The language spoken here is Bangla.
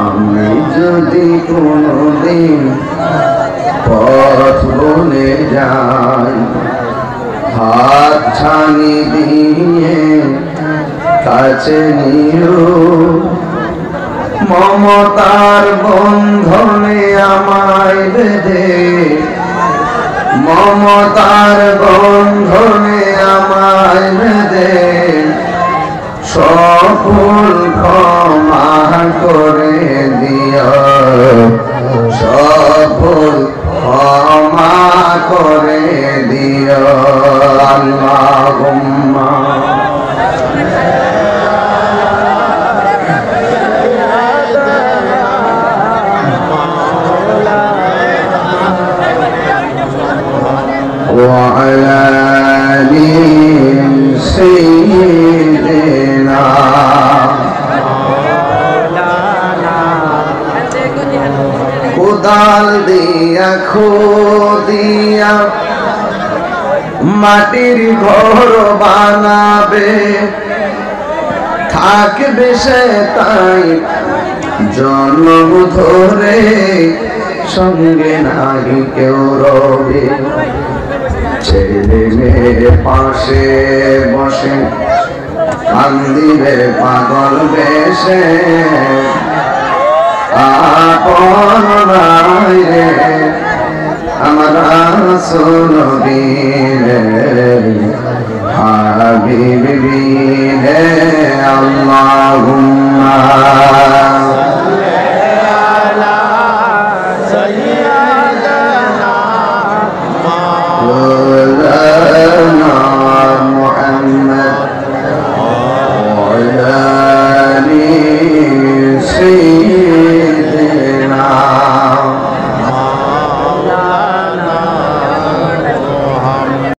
আমি যদি কোনদিন পথ ভুলে যাই, হাত ছানি দিয়ে কাছে নিও, মমতার বন্ধনে আমায় বেঁধে, মমতার বন্ধনে আমায় বেঁধে সকল ক্ষমা করে দিও, সকল ক্ষমা করে দিও। আল্লাহুম্মা ওয়া আলা আলি সাইয়্যিদিনা কোদাল দিয়া খুদিয়া মাটির ঘর বানাবে, থাকবে সে তাই জন্ম ধরে, সঙ্গে নাই কেউ রবে। ছেলে মেয়ে পাশে বসে কান্দিবে পাগল বেশে, আপন নাই রে আমার রাসূল বিনে, হাবিব বিনে। আল্লাহুম্মা